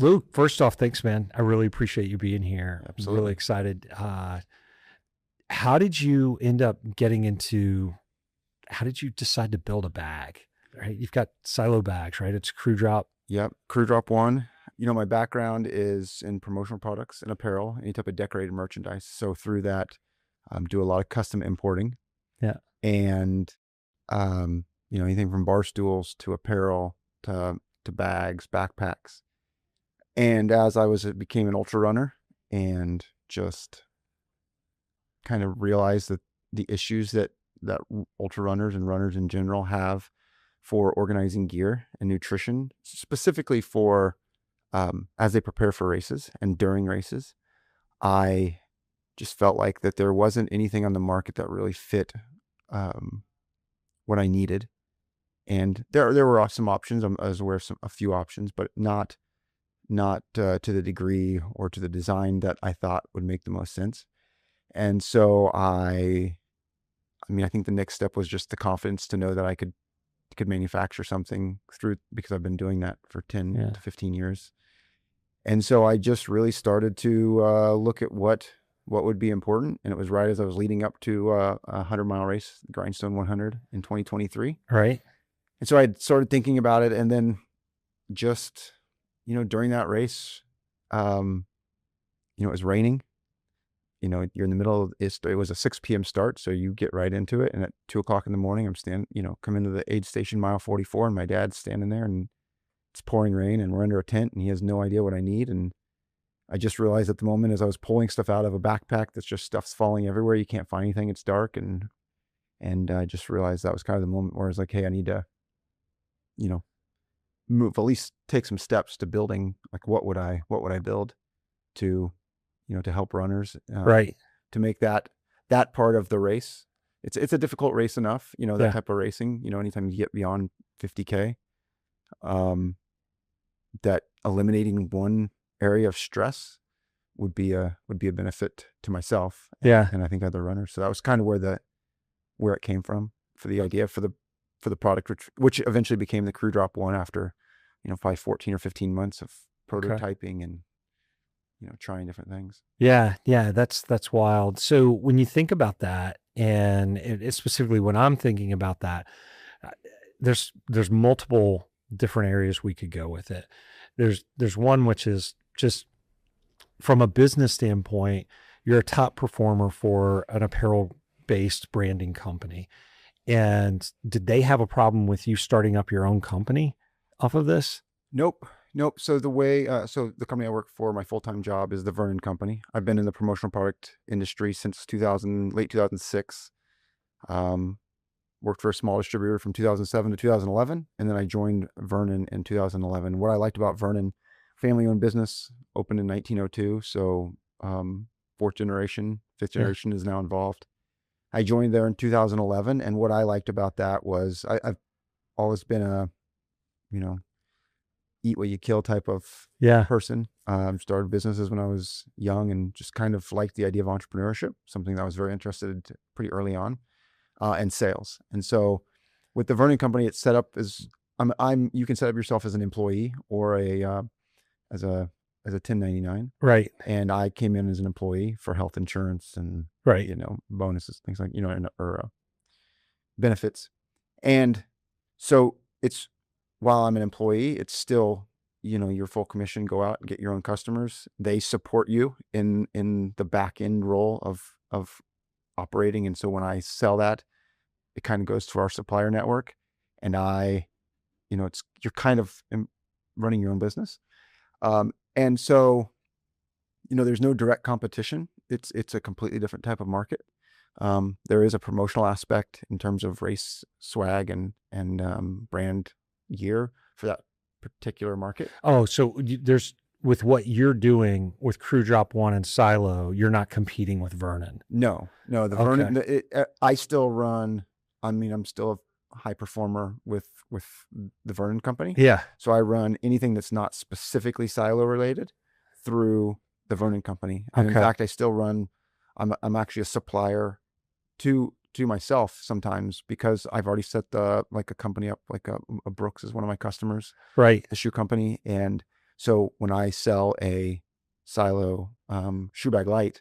Luke, first off, thanks, man. I really appreciate you being here. I'm Absolutely. really excited. How did you end up getting into, how did you decide to build a bag? Right? You've got silo bags, right? It's crew drop. Yep. Crew Drop One. My background is in promotional products and apparel, any type of decorated merchandise. So through that, do a lot of custom importing Yeah. and, anything from bar stools to apparel to bags, backpacks. And as became an ultra runner and just kind of realized that the issues that ultra runners and runners in general have for organizing gear and nutrition, specifically for as they prepare for races and during races, I just felt like that there wasn't anything on the market that really fit what I needed. And there were some options. I was aware of a few options, but not to the degree or to the design that I thought would make the most sense. And so I think the next step was just the confidence to know that I could manufacture something because I've been doing that for 10 to 15 years. And so I just really started to look at what would be important. And it was right as I was leading up to a 100-mile race, Grindstone 100 in 2023. Right. And so I started thinking about it. And then just, during that race, it was raining. You're in the middle of it was a 6 p.m. start. So you get right into it. And at 2:00 in the morning, I'm come into the aid station, mile 44, and my dad's standing there and it's pouring rain and we're under a tent and he has no idea what I need. And I just realized at the moment as I was pulling stuff out of a backpack, that's just stuff's falling everywhere. You can't find anything. It's dark. And I just realized that was kind of the moment where I was like, hey, I need to, move, at least take some steps to building, like, what would I build to, to help runners, Right. to make that part of the race. It's a difficult race enough, that type of racing, anytime you get beyond 50K, that eliminating one area of stress would be a benefit to myself and I think other runners. So that was kind of where it came from for the idea for the product, which eventually became the Crew Drop One after, probably 14 or 15 months of prototyping and, trying different things. Yeah. Yeah. That's wild. So when you think about that, and specifically when I'm thinking about that, there's multiple different areas we could go with it. There's one, which is just from a business standpoint, you're a top performer for an apparel based branding company. And did they have a problem with you starting up your own company off of this? Nope. So the way, so the company I work for, my full-time job is the Vernon Company. I've been in the promotional product industry since late 2006. Worked for a small distributor from 2007 to 2011. And then I joined Vernon in 2011. What I liked about Vernon, family-owned business, opened in 1902. So fourth generation, fifth generation is now involved. I joined there in 2011. And what I liked about that was I've always been a, eat what you kill type of person. Started businesses when I was young and just kind of liked the idea of entrepreneurship, something that I was very interested in pretty early on, and sales. And so with the Vernon Company, it's set up as you can set up yourself as an employee or as a 1099. Right. And I came in as an employee for health insurance and, bonuses, things like, or benefits. And so while I'm an employee, it's still, your full commission, go out and get your own customers. They support you in the back end role of operating. And so when I sell that, it kind of goes to our supplier network and you're kind of running your own business. And so, there's no direct competition. It's a completely different type of market. There is a promotional aspect in terms of race swag and brand gear for that particular market. Oh, so there's, with what you're doing with Crew Drop One and Silo, you're not competing with Vernon. No, the Vernon, I still run. I'm still a high performer with the Vernon Company. Yeah. So I run anything that's not specifically silo related through the Vernon Company. And in fact, I still run, I'm actually a supplier to myself sometimes because I've already set a company up, like a Brooks is one of my customers, right? The shoe company. And So when I sell a Silo shoe bag light,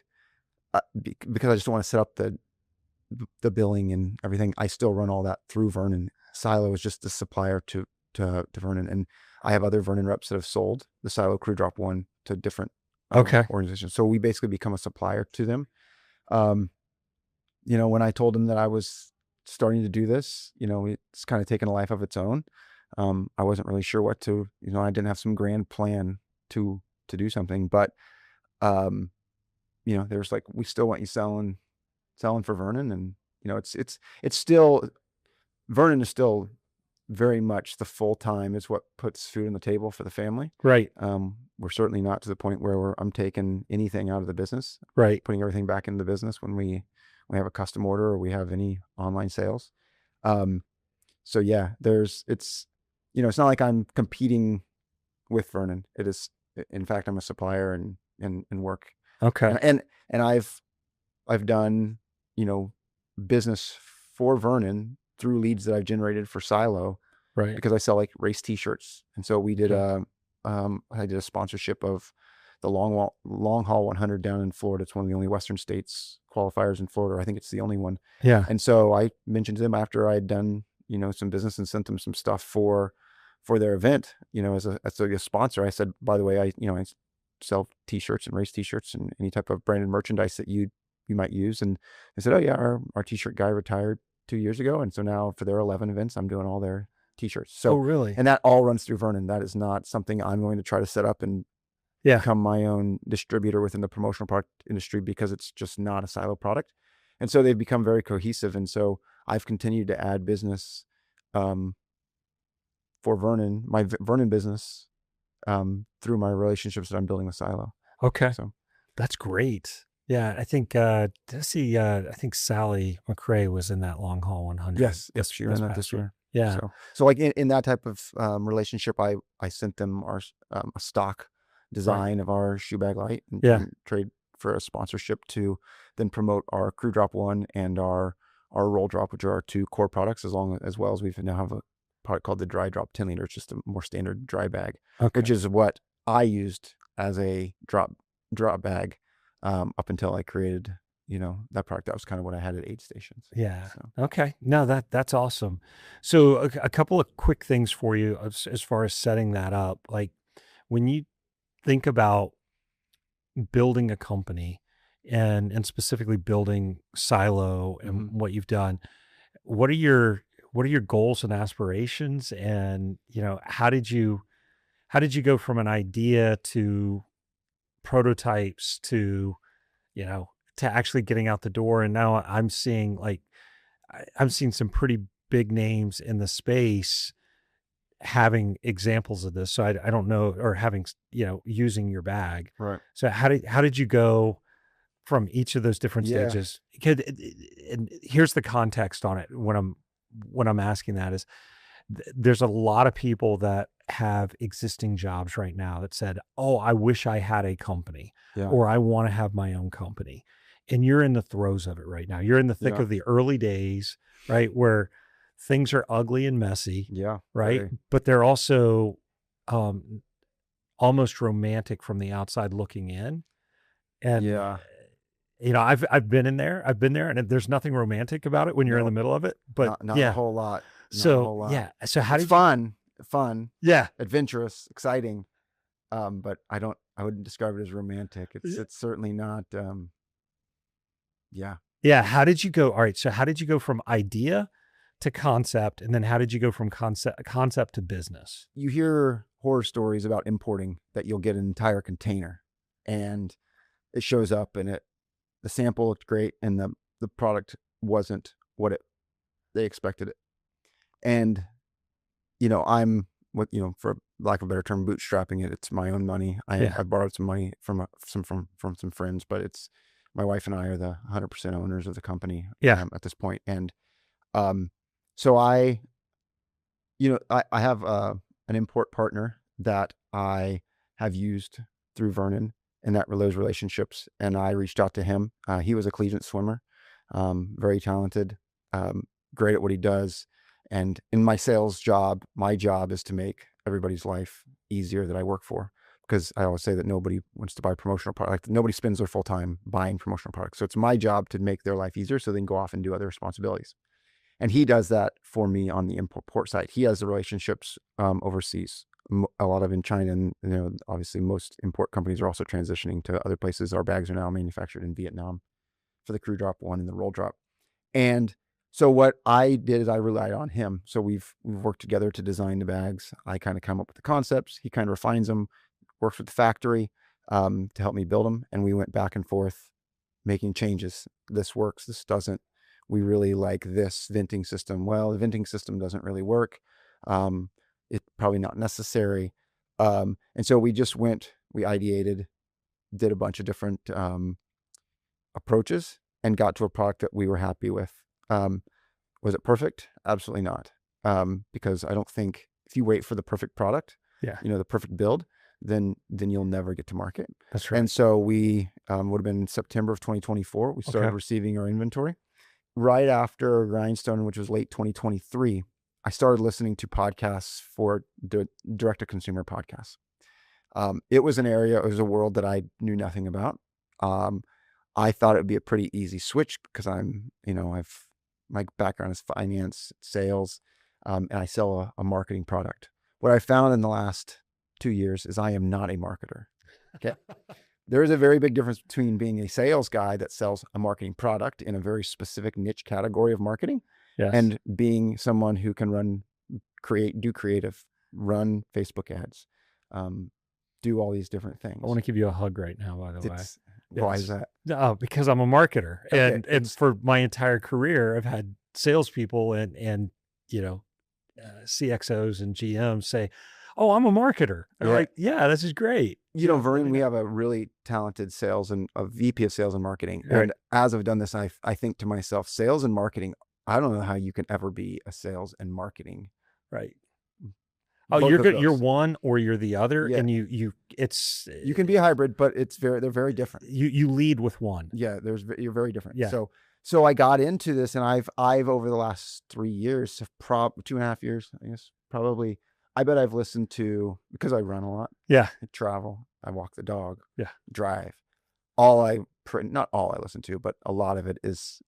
because I just want to set up the billing and everything, I still run all that through Vernon. Silo is just the supplier to Vernon, and I have other Vernon reps that have sold the Silo Crew Drop one to different Okay. organizations. So we basically become a supplier to them. When I told them that I was starting to do this, it's kind of taken a life of its own. I wasn't really sure what to, I didn't have some grand plan to do something, but there's like, we still want you selling for Vernon, and it's still, Vernon is still very much the full time is what puts food on the table for the family. Right. We're certainly not to the point where I'm taking anything out of the business, Right. putting everything back into the business when we have a custom order or we have any online sales. So yeah, it's not like I'm competing with Vernon. It is, in fact, I'm a supplier and work. Okay. And I've done, business for Vernon through leads that I've generated for Silo, Right. because I sell like race t-shirts. And so we did I did a sponsorship of the long haul 100 down in Florida. It's one of the only Western states qualifiers in Florida. I think it's the only one. Yeah. And so I mentioned to them after I had done, some business and sent them some stuff for their event, as a sponsor. I said, by the way, I sell t-shirts and race t-shirts and any type of branded merchandise that you might use. And they said, oh yeah, our t-shirt guy retired 2 years ago. And so now for their 11 events, I'm doing all their t-shirts. So, oh, really? And that all runs through Vernon. That is not something I'm going to try to set up and become my own distributor within the promotional product industry, because it's just not a Silo product. And so they've become very cohesive. And so I've continued to add business for Vernon, my Vernon business, through my relationships that I'm building with Silo. Okay. So that's great. Yeah. I think, I think Sally McCray was in that long haul 100. yes, she ran that this year. Yeah. So like in that type of relationship, I sent them our a stock design of our shoe bag light and trade for a sponsorship to then promote our Crew Drop one and our Roll Drop, which are our two core products, as well as we now have a product called the Dry Drop 10 liter. It's just a more standard dry bag, which is what I used as a drop bag up until I created that product. That was kind of what I had at aid stations. Yeah. So. Okay. No, that's awesome. So a couple of quick things for you as far as setting that up. Like when you think about building a company and specifically building Silo and what you've done, what are your goals and aspirations? And, how did you go from an idea to prototypes to, to actually getting out the door? And now I'm seeing some pretty big names in the space having examples of this. So I don't know, or having, using your bag. Right. So how did you go from each of those different stages? And here's the context on it. When I'm asking that is, there's a lot of people that have existing jobs right now that said, oh, I wish I had a company, or I want to have my own company. And you're in the throes of it right now. You're in the thick of the early days, right? Where things are ugly and messy. Yeah. Right. Very. But they're also almost romantic from the outside looking in. And I've been there, and there's nothing romantic about it when you're in the middle of it, but not a whole lot. So So how did fun, adventurous, exciting. But I wouldn't describe it as romantic. It's certainly not. How did you go? All right. So how did you go from idea to concept, and then how did you go from concept to business? You hear horror stories about importing that you'll get an entire container, and it shows up, and the sample looked great, and the product wasn't what they expected it. And I'm for lack of a better term, bootstrapping it. It's my own money. I borrowed some money from some friends, but it's my wife and I are the 100% owners of the company at this point. And so I have an import partner that I have used through Vernon and those relationships. And I reached out to him. He was a collegiate swimmer, very talented, great at what he does. And in my sales job, my job is to make everybody's life easier that I work for. because I always say that nobody wants to buy promotional product. Like, nobody spends their full time buying promotional products. So it's my job to make their life easier so they can go off and do other responsibilities. And he does that for me on the import side. He has the relationships overseas, a lot of in China. And, obviously most import companies are also transitioning to other places. Our bags are now manufactured in Vietnam for the crew drop one and the roll drop. And so what I did is I relied on him. So we've worked together to design the bags. I kind of come up with the concepts. He kind of refines them, works with the factory to help me build them. And we went back and forth making changes. This works, this doesn't. We really like this venting system. Well, the venting system doesn't really work. It's probably not necessary. And so we ideated, did a bunch of different approaches, and got to a product that we were happy with. Was it perfect? Absolutely not. Because I don't think if you wait for the perfect product, the perfect build, then you'll never get to market. That's right. And so we would have been in September of 2024. We started receiving our inventory. Right after Grindstone, which was late 2023, I started listening to podcasts for direct-to-consumer podcasts. It was a world that I knew nothing about. I thought it would be a pretty easy switch because my background is finance, sales, and I sell a marketing product. What I found in the last 2 years is I am not a marketer. Okay. There is a very big difference between being a sales guy that sells a marketing product in a very specific niche category of marketing, and being someone who can do creative, run Facebook ads, do all these different things. I want to give you a hug right now, by the way. Why is that? Because I'm a marketer, and for my entire career, I've had salespeople and CXOs and GMs say, "Oh, I'm a marketer." I'm like, "Yeah, this is great." Varun, we have a really talented sales and a VP of sales and marketing. Right. And as I've done this, I think to myself, sales and marketing, I don't know how you can ever be a sales and marketing. Right. Oh, you're good. You're one or you're the other, and you can be a hybrid, but they're very different. You lead with one. Yeah, you're very different. Yeah. So I got into this, and I've over the last 3 years, 2.5 years, I guess, probably, I bet I've listened to, because I run a lot. Yeah. I travel. I walk the dog. Yeah. Drive. Not all I listen to, but a lot of it is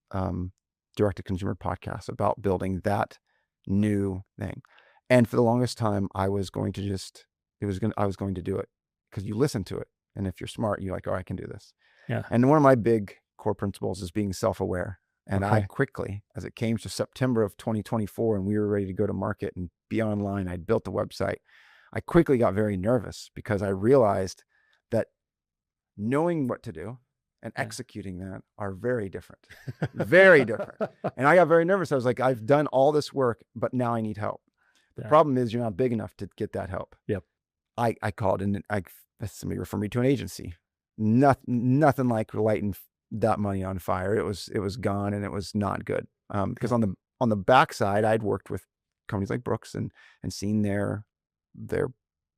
direct-to-consumer podcasts about building that new thing. And for the longest time, I was going to do it because you listen to it. And if you're smart, you're like, oh, I can do this. Yeah. And one of my big core principles is being self-aware. And I quickly, as it came to September of 2024, and we were ready to go to market and be online, I'd built the website. I quickly got very nervous because I realized that knowing what to do and executing that are very different, very different. And I got very nervous. I was like, I've done all this work, but now I need help. The problem is you're not big enough to get that help. Yep. I called and somebody referred me to an agency. Nothing like lighting that money on fire. It was gone, and it was not good. Because on the backside, I'd worked with companies like Brooks and seen their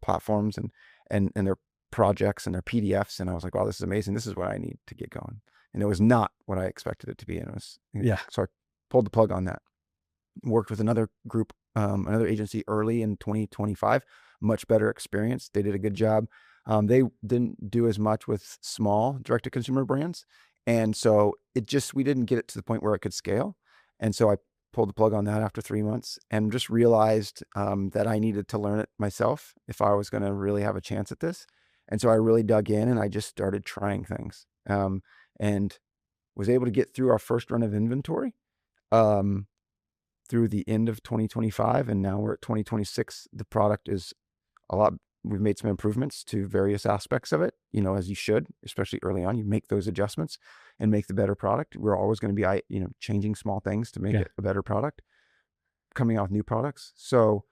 platforms and their projects and their PDFs, and I was like, wow, this is amazing. This is what I need to get going. And it was not what I expected it to be. And it was so I pulled the plug on that. Worked with another group, another agency early in 2025, much better experience. They did a good job. They didn't do as much with small direct-to-consumer brands. And so we didn't get it to the point where it could scale. And so I pulled the plug on that after 3 months and just realized that I needed to learn it myself if I was going to really have a chance at this. And so I really dug in and I just started trying things and was able to get through our first run of inventory through the end of 2025. And now we're at 2026. The product is we've made some improvements to various aspects of it, as you should, especially early on. You make those adjustments and make the better product. We're always going to be, changing small things to make it a better product, coming out with new products. So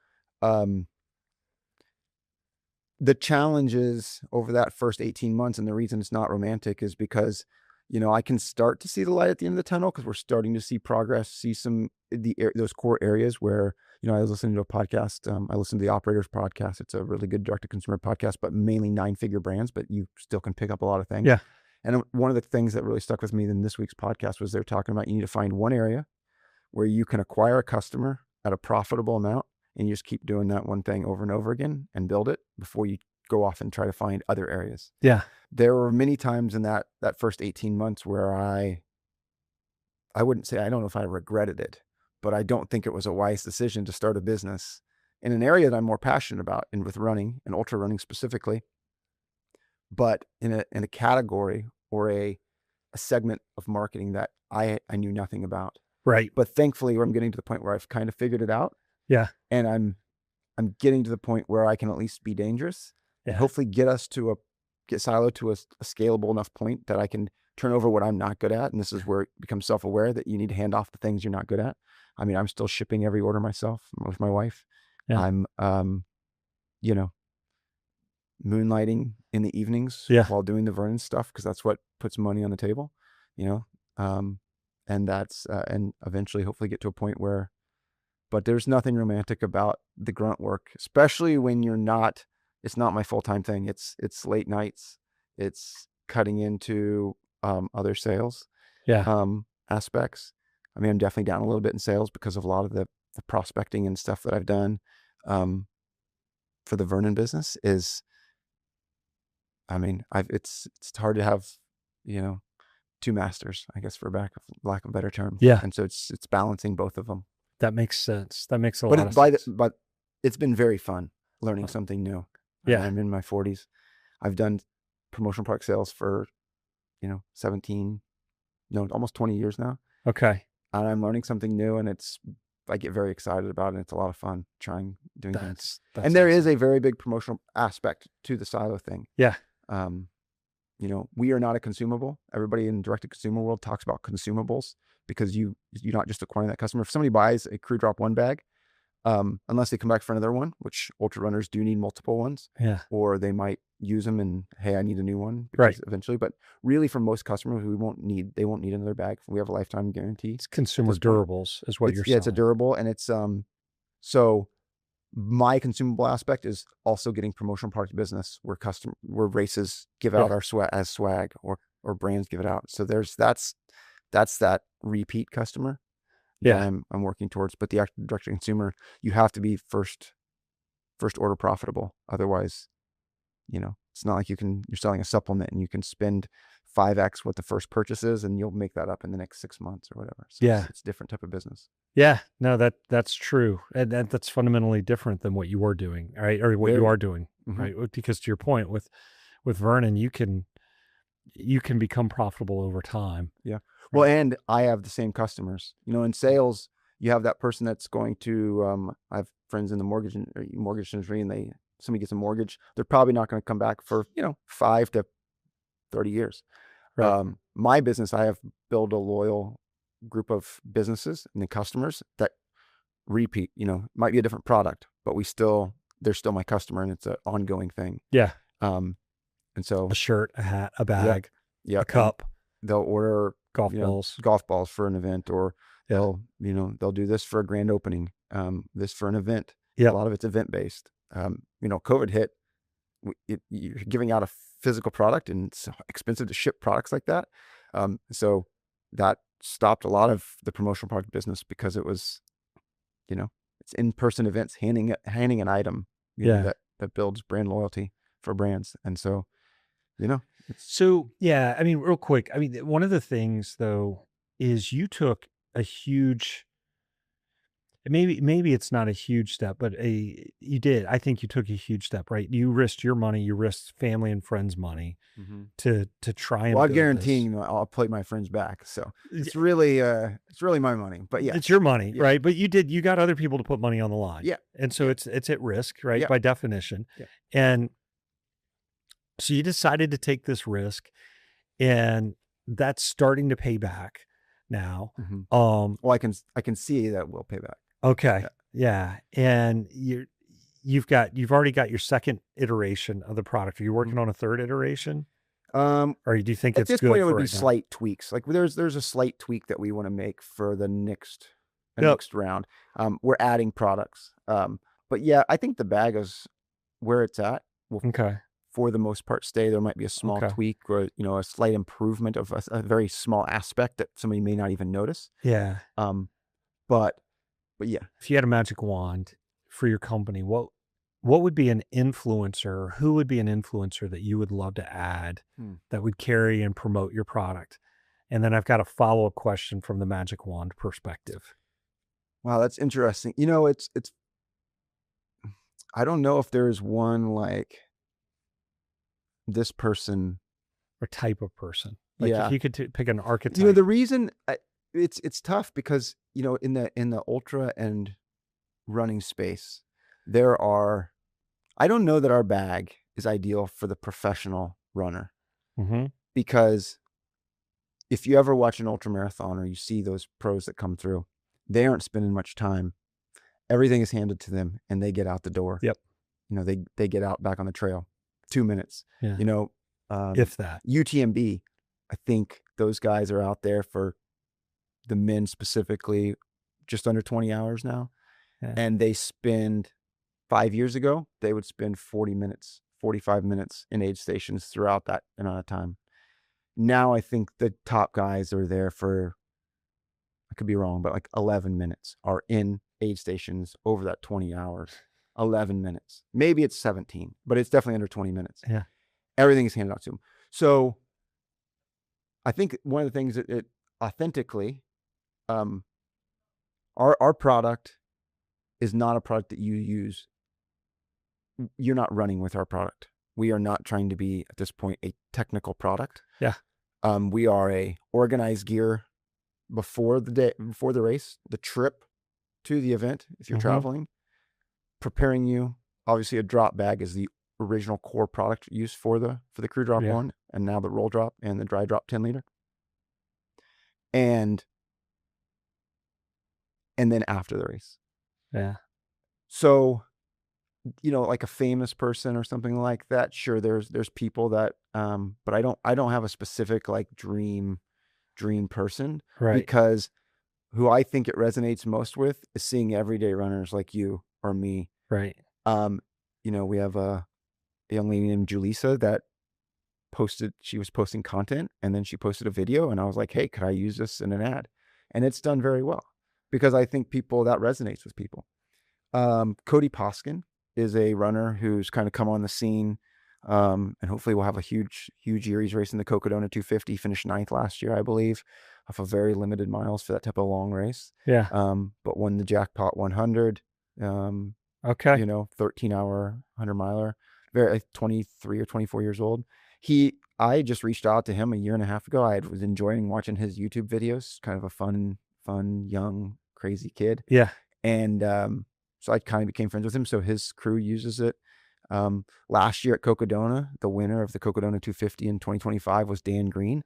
the challenges over that first 18 months, and the reason it's not romantic is because, I can start to see the light at the end of the tunnel because we're starting to see progress, see those core areas where, I was listening to a podcast. I listened to the Operators podcast. It's a really good direct-to-consumer podcast, but mainly 9-figure brands, but you still can pick up a lot of things. Yeah. And one of the things that really stuck with me in this week's podcast was they're talking about you need to find one area where you can acquire a customer at a profitable amount, and you just keep doing that one thing over and over again and build it before you go off and try to find other areas. Yeah. There were many times in that first 18 months where I wouldn't say, I don't know if I regretted it, but I don't think it was a wise decision to start a business in an area that I'm more passionate about, and with running and ultra running specifically, but in a category or a segment of marketing that I knew nothing about. Right. But thankfully, I'm getting to the point where I've kind of figured it out, Yeah. and I'm getting to the point where I can at least be dangerous and Yeah. hopefully get Silo to a scalable enough point that I can turn over what I'm not good at. And this is where it becomes self-aware that you need to hand off the things you're not good at. I mean, I'm still shipping every order myself with my wife. Yeah. I'm, you know, moonlighting in the evenings Yeah. while doing the Vernon stuff, because that's what puts money on the table, you know. And that's, and eventually hopefully get to a point where, but there's nothing romantic about the grunt work, especially when it's not my full-time thing. It's late nights. It's cutting into other sales aspects. I mean, I'm definitely down a little bit in sales because of a lot of the prospecting and stuff that I've done for the Vernon business is, I mean, it's hard to have, you know, two masters, I guess, for lack of a better term. Yeah. And so it's balancing both of them. That makes sense. That makes a lot of sense. But it's been very fun learning something new. Yeah. I'm in my 40s. I've done promotional product sales for, almost 20 years now. Okay. And I'm learning something new, and I get very excited about it. And it's a lot of fun doing things. And there is a very big promotional aspect to the Silo thing. Yeah. We are not a consumable. Everybody in direct-to-consumer world talks about consumables because you're not just acquiring that customer. If somebody buys a Crew Drop 1 bag, unless they come back for another one, which ultra runners do need multiple ones, or they might use them and, hey, I need a new one eventually. But really, for most customers, they won't need another bag. We have a lifetime guarantee. It's consumer durables is what you're saying. Yeah, it's a durable, and it's so my consumable aspect is also getting promotional product business where races give out our swag or brands give it out. So that's that repeat customer that I'm working towards. But the actual direct to consumer, you have to be first order profitable. Otherwise, it's not like you're selling a supplement and you can spend 5x what the first purchase is and you'll make that up in the next 6 months or whatever. So it's a different type of business. Yeah, no, that's true. And that's fundamentally different than what you were doing, right? Or what you are doing, right? Because to your point with Vernon, you can become profitable over time. Yeah. Right. Well, and I have the same customers, in sales, you have that person that's going to, I have friends in the mortgage industry, and somebody gets a mortgage, they're probably not going to come back for, 5 to 30 years. Right. My business, I have built a loyal group of businesses and the customers that repeat, might be a different product, but they're still my customer, and it's an ongoing thing. Yeah. And so a shirt, a hat, a bag, a cup. They'll order golf balls for an event, or they'll do this for a grand opening, this for an event. A lot of it's event based. COVID hit, you're giving out a physical product, and it's expensive to ship products like that. So that stopped a lot of the promotional product business because it was, it's in-person events, handing an item, that builds brand loyalty for brands. And so, I mean, real quick, I mean, one of the things though is you took a huge, maybe it's not a huge step, but you did. I think you took a huge step, right? You risked your money, you risked family and friends' money to try and. Well, I'm guaranteeing I'll pay my friends back, so it's really my money. But yeah, it's your money, right? But you got other people to put money on the line, and so it's at risk, right, by definition, and so you decided to take this risk, and that's starting to pay back now. Well, I can see that will pay back. Okay. Yeah. And you've already got your second iteration of the product. Are you working on a third iteration? Or do you think at this point it would be slight tweaks? Like there's a slight tweak that we want to make for the next round. We're adding products. But yeah, I think the bag is where it's at. For the most part, stay. There might be a small tweak or a slight improvement of a very small aspect that somebody may not even notice. Yeah. But yeah, if you had a magic wand for your company, what what would be an influencer? Who would be an influencer that you would love to add Hmm. that would carry and promote your product? And then I've got a follow-up question from the magic wand perspective. Wow, that's interesting. You know, it's I don't know if there's one like this person. Or type of person. Like if Yeah. you could pick an You know, archetype. the reason it's tough because, you know, in the ultra and running space, there are, I don't know that our bag is ideal for the professional runner, Mm-hmm. because if you ever watch an ultra marathon or you see those pros that come through, they aren't spending much time. Everything is handed to them and they get out the door. Yep. You know, they get out back on the trail, 2 minutes, Yeah. you know, If that. UTMB, I think those guys are out there for the men specifically just under 20 hours now. Yeah. And they spend 5 years ago, they would spend 40 minutes, 45 minutes in aid stations throughout that amount of time. Now I think the top guys are there for, I could be wrong, but like 11 minutes are in aid stations over that 20 hours. 11 minutes. Maybe it's 17, but it's definitely under 20 minutes. Yeah. Everything is handed out to them. So I think one of the things that it authentically, our product is not a product that you use. You're not running with our product. We are not trying to be at this point a technical product. Yeah. We are a organized gear before the race, the trip to the event, if you're traveling, preparing you. Obviously a drop bag is the original core product used for the crew drop one, and now the roll drop and the dry drop 10 liter. And then after the race. Yeah. So, you know, like a famous person or something like that, sure, there's people that, but I don't have a specific like dream person, Right. because who I think it resonates most with is seeing everyday runners like you or me. Right. You know, we have a young lady named Julissa that she was posting content, and then she posted a video, and I was like, hey, could I use this in an ad? And it's done very well, because I think that resonates with people. Cody Poskin is a runner who's kind of come on the scene, and hopefully we'll have a huge year. He's racing the Cocodona 250, finished 9th last year, I believe, off of very limited miles for that type of long race. Yeah. But won the Jackpot 100. Okay. You know, 13-hour 100-miler, very like 23 or 24 years old. I just reached out to him a year and a half ago. I was enjoying watching his YouTube videos, kind of a fun, young, crazy kid. Yeah. And so I kind of became friends with him. So his crew uses it. Last year at Cocodona, the winner of the Cocodona 250 in 2025 was Dan Green.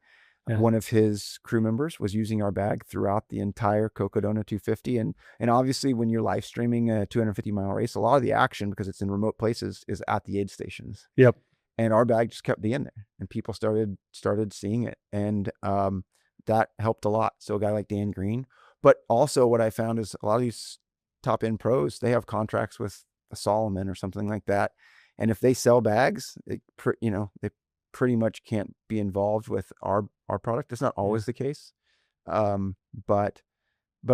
Yeah. One of his crew members was using our bag throughout the entire Cocodona 250. And obviously when you're live streaming a 250-mile race, a lot of the action, because it's in remote places, is at the aid stations. Yep. And our bag just kept being there, and people started seeing it. And that helped a lot. So a guy like Dan Green. But also what I found is a lot of these top end pros, they have contracts with a Solomon or something like that. And if they sell bags, they pretty much can't be involved with our product. It's not always the case. But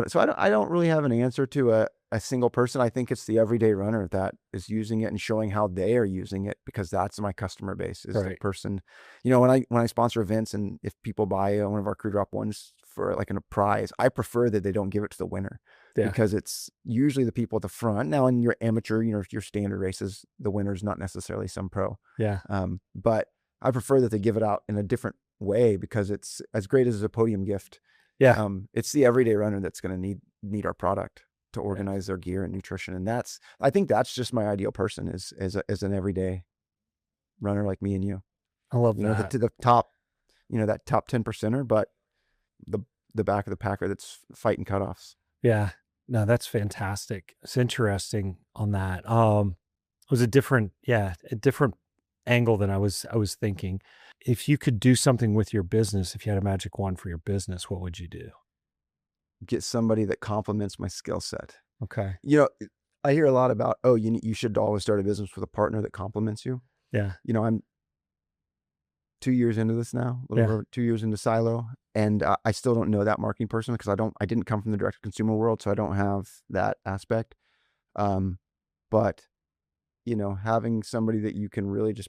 so I don't really have an answer to a single person. I think it's the everyday runner that is using it and showing how they are using it, because that's my customer base, is the person. You know, when I sponsor events, and if people buy one of our crew drop ones for like a prize, I prefer that they don't give it to the winner, because it's usually the people at the front. Now in your amateur, you know, your standard races, the winner's not necessarily some pro. Yeah. But I prefer that they give it out in a different way, because it's as great as a podium gift. Yeah. It's the everyday runner that's going to need our product to organize their gear and nutrition. And I think that's just my ideal person, is an everyday runner like me and you. I love that. Know, to the top, you know, that top 10%er, but the back of the packer that's fighting cutoffs. Yeah. No, that's fantastic. It's interesting on that. It was a different angle than I was thinking. If you could do something with your business, if you had a magic wand for your business, what would you do? Get somebody that complements my skill set. Okay. You know, I hear a lot about, oh, you should always start a business with a partner that complements you. Yeah. You know, I'm 2 years into this now, a little over 2 years into Silo, and I still don't know that marketing person, because I didn't come from the direct to consumer world, so I don't have that aspect. But having somebody that you can really just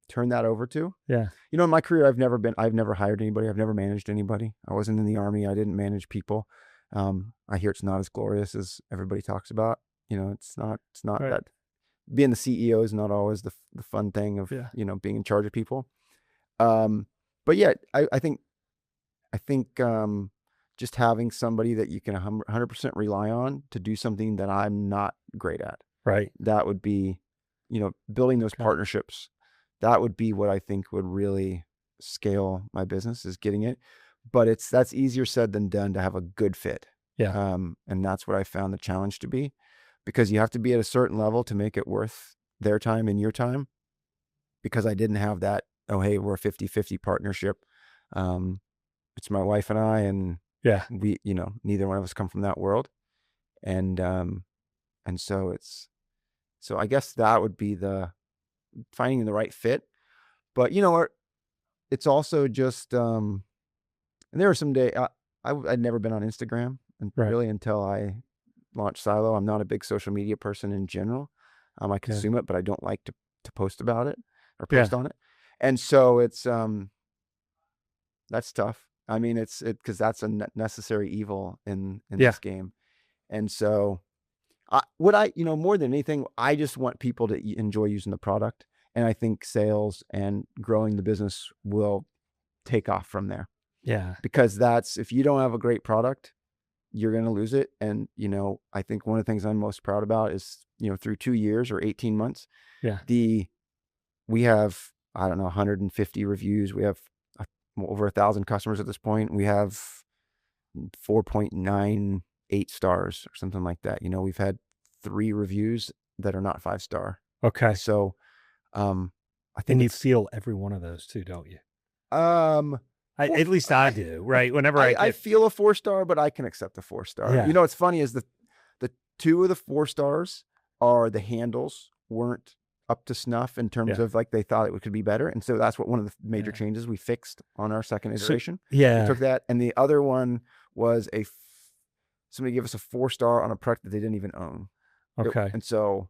turn that over to. Yeah. In my career, I've never hired anybody. I've never managed anybody. I wasn't in the Army. I didn't manage people. I hear it's not as glorious as everybody talks about. It's not Right. that being the CEO is not always the fun thing of, Yeah. being in charge of people. But yeah, I think just having somebody that you can 100% rely on to do something that I'm not great at, Right. that would be, building those Okay. partnerships. That would be what I think would really scale my business, is getting it. But that's easier said than done, to have a good fit. Yeah. And that's what I found the challenge to be, because you have to be at a certain level to make it worth their time and your time. Because I didn't have that, oh, hey, we're a 50-50 partnership. It's my wife and I, and Yeah. we, neither one of us come from that world. And so I guess that would be the finding the right fit. But it's also just, and there were some days I'd never been on Instagram, and Right. really until I launched Silo. I'm not a big social media person in general. I consume it, but I don't like to post about it or post on it. And so it's, that's tough. I mean, because that's a necessary evil in this game. And so more than anything, I just want people to enjoy using the product. And I think sales and growing the business will take off from there. Yeah. Because if you don't have a great product, you're going to lose it. And, I think one of the things I'm most proud about is, through 2 years or 18 months, Yeah. we have, I don't know, 150 reviews. We have over 1,000 customers at this point. We have 4.98 stars or something like that. We've had 3 reviews that are not 5-star. Okay. So, I think, and you feel every one of those too, don't you? Well, at least I do, right? Whenever I feel a 4-star, but I can accept a 4-star. Yeah. What's funny is the 2 of the 4 stars are the handles weren't up to snuff in terms of, like, they thought it could be better. And so that's what one of the major changes we fixed on our second iteration. We took that. And the other one was somebody gave us a 4-star on a product that they didn't even own. Okay. And so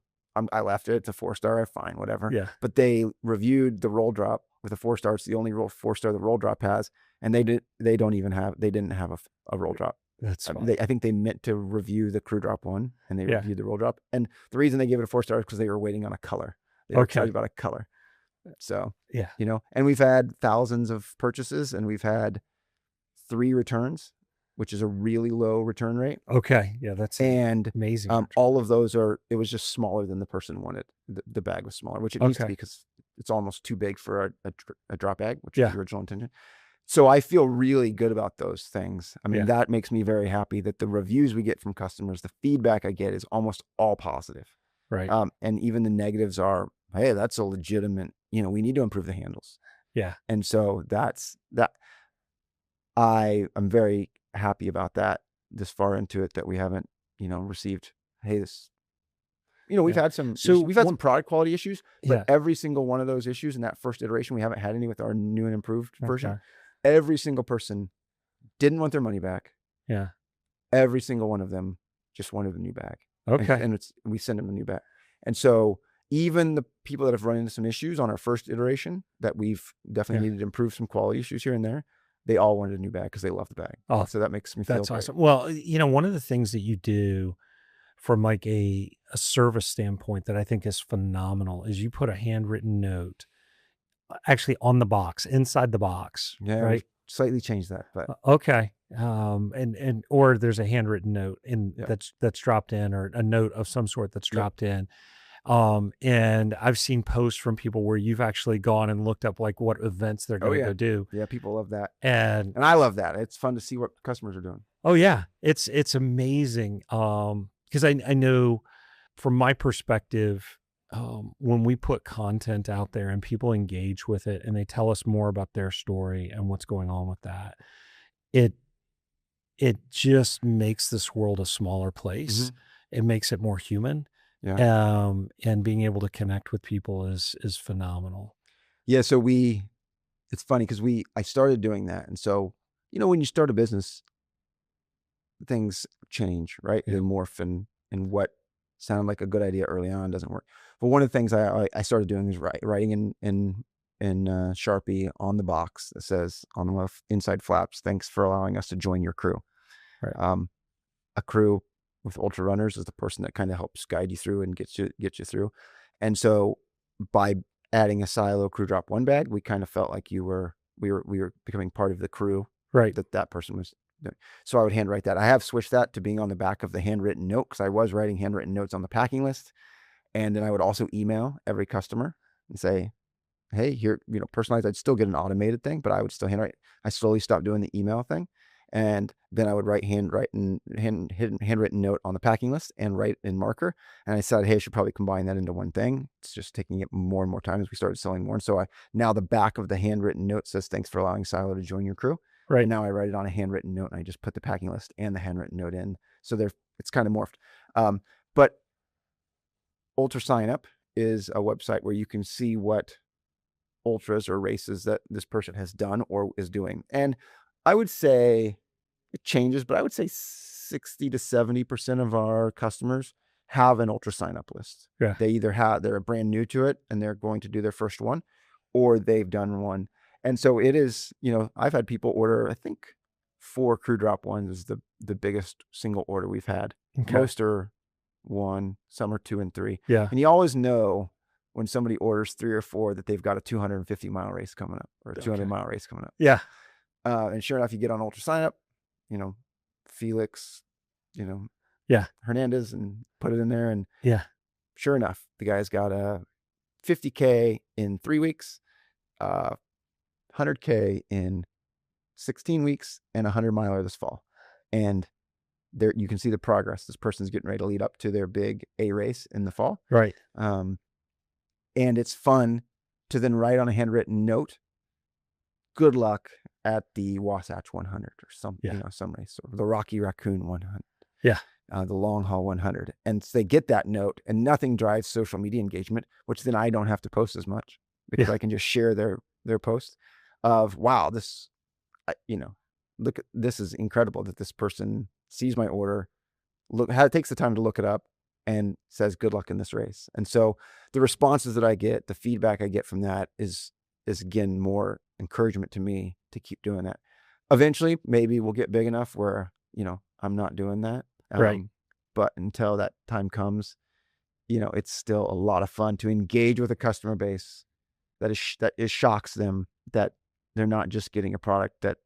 I left it. It's a 4-star. Fine, whatever. Yeah. But they reviewed the roll drop with a 4-star. It's the only 4-star the roll drop has. And they didn't have a roll drop. That's I think they meant to review the crew drop one, and they reviewed the roll drop. And the reason they gave it a 4-star is because they were waiting on a color. They were excited about a color. So, and we've had thousands of purchases, and we've had 3 returns, which is a really low return rate. Okay. Yeah. That's amazing. All of those it was just smaller than the person wanted. The bag was smaller, which it needs to be, because it's almost too big for a drop bag, which is the original intention. So I feel really good about those things. I mean, that makes me very happy that the reviews we get from customers, the feedback I get is almost all positive. Right. And even the negatives are, hey, that's a legitimate, we need to improve the handles. Yeah. And so that's that. I'm very happy about that this far into it, that we haven't, received, hey, this, we've had some product quality issues, but every single one of those issues in that first iteration, we haven't had any with our new and improved version. Every single person didn't want their money back. Yeah. Every single one of them just wanted a new bag. Okay. And we send them a new bag. And so even the people that have run into some issues on our first iteration that we've definitely needed to improve some quality issues here and there, they all wanted a new bag because they love the bag. Oh, so that makes me feel that's great. awesome. Well, one of the things that you do from like a service standpoint that I think is phenomenal is you put a handwritten note actually on the box, inside the box. Yeah, right. Slightly changed that, but okay. Or there's a handwritten note that's dropped in, or a note of some sort that's dropped in. And I've seen posts from people where you've actually gone and looked up like what events they're going to go do. Yeah, people love that. And I love that. It's fun to see what customers are doing. Oh yeah. It's amazing. Because I know from my perspective, when we put content out there and people engage with it and they tell us more about their story and what's going on with that, it just makes this world a smaller place. Mm-hmm. It makes it more human. Yeah. And being able to connect with people is phenomenal. Yeah. So it's funny because I started doing that. And so, when you start a business, things change, right? They morph in what sound like a good idea early on, doesn't work. But one of the things I started doing is writing in Sharpie on the box that says on the inside flaps, "Thanks for allowing us to join your crew." Right. A crew with ultra runners is the person that kind of helps guide you through and get you through. And so by adding a silo crew drop one bag, we kind of felt like we were becoming part of the crew Right. that person was doing. So I would handwrite that. I have switched that to being on the back of the handwritten note, because I was writing handwritten notes on the packing list. And then I would also email every customer and say, "Hey, here, personalized." I'd still get an automated thing, but I would still handwrite. I slowly stopped doing the email thing. And then I would write handwritten note on the packing list and write in marker. And I said, "Hey, I should probably combine that into one thing." It's just taking it more and more time as we started selling more. And so now the back of the handwritten note says, "Thanks for allowing Silo to join your crew." Right. And now I write it on a handwritten note, and I just put the packing list and the handwritten note in. So it's kind of morphed. But Ultra Sign Up is a website where you can see what ultras or races that this person has done or is doing. And I would say it changes, but I would say 60 to 70% of our customers have an ultra sign up list. Yeah. They either they're brand new to it and they're going to do their first one, or they've done one. And so it is, I've had people order, I think 4 crew drop ones is the biggest single order we've had. Okay. Most are 1, some are 2 and 3. Yeah. And you always know when somebody orders 3 or 4 that they've got a 250-mile race coming up, or a 200-mile race coming up. Yeah. And sure enough, you get on Ultra Sign Up, Felix, Yeah. Hernandez, and put it in there. And Yeah. sure enough, the guy's got a 50K in 3 weeks, 100K in 16 weeks, and a 100-miler this fall. And there you can see the progress. This person's getting ready to lead up to their big A race in the fall. Right. And it's fun to then write on a handwritten note, "Good luck at the Wasatch 100 or some race, or the Rocky Raccoon 100." Yeah. The Long Haul 100. And so they get that note, and nothing drives social media engagement, which then I don't have to post as much, because I can just share their post of, "Wow, this, look, this is incredible that this person sees my order, takes the time to look it up, and says good luck in this race." And so the responses that I get, the feedback I get from that is again more encouragement to me to keep doing that. Eventually, maybe we'll get big enough where, I'm not doing that. Right. But until that time comes, it's still a lot of fun to engage with a customer base that shocks them that they're not just getting a product that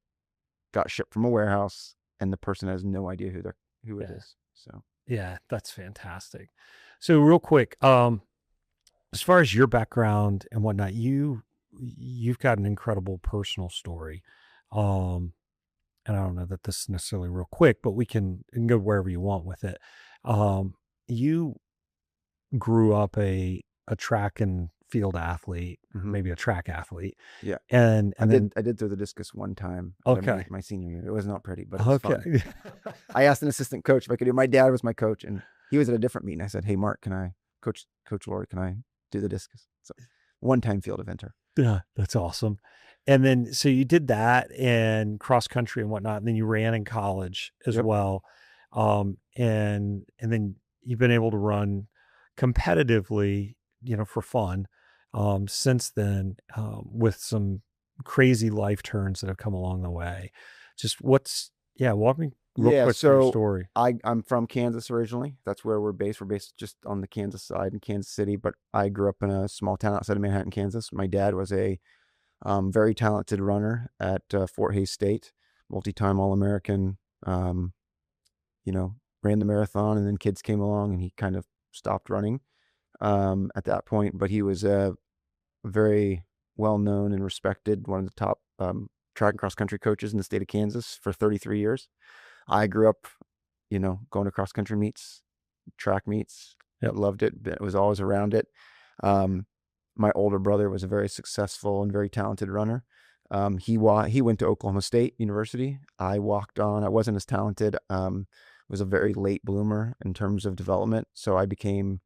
got shipped from a warehouse and the person has no idea who it is. So yeah, that's fantastic. So real quick, as far as your background and whatnot, you've got an incredible personal story. And I don't know that this is necessarily real quick, but we can go wherever you want with it. You grew up a track and field athlete, maybe a track athlete. Yeah. And I did throw the discus one time. Okay. My senior year. It was not pretty, but it was okay. fun. I asked an assistant coach if I could do it. My dad was my coach, and he was at a different meeting. I said, "Hey, Mark, Coach Lord, can I do the discus?" So one-time field eventer. Yeah, that's awesome. And then, so you did that and cross country and whatnot, and then you ran in college as well. And then you've been able to run competitively, for fun, since then, with some crazy life turns that have come along the way. Just walk me real quick through your story. I'm from Kansas originally. That's where we're based. We're based just on the Kansas side in Kansas City, but I grew up in a small town outside of Manhattan, Kansas. My dad was a very talented runner at Fort Hays State, multi-time All-American, ran the marathon, and then kids came along and he kind of stopped running at that point. But he was very well-known and respected, one of the top track and cross-country coaches in the state of Kansas for 33 years. I grew up, going to cross-country meets, track meets. Loved it. It was always around it. My older brother was a very successful and very talented runner. He went to Oklahoma State University. I walked on. I wasn't as talented. Was a very late bloomer in terms of development. So I became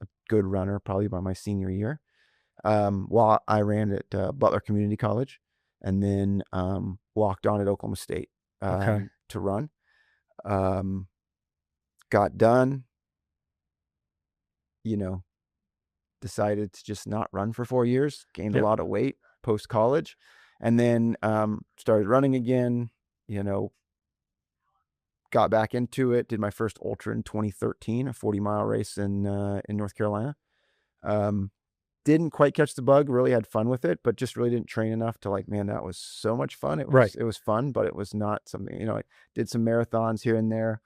a good runner probably by my senior year. While I ran at Butler Community College, and then walked on at Oklahoma State to run. Got done. you know, decided to just not run for 4 years, gained a Yep. lot of weight post-college, and then started running again, got back into it, did my first ultra in 2013, a 40-mile race in North Carolina. Didn't quite catch the bug, really had fun with it, but just really didn't train enough to like, man, that was so much fun. Right. It was fun, but it was not something, I did some marathons here and there.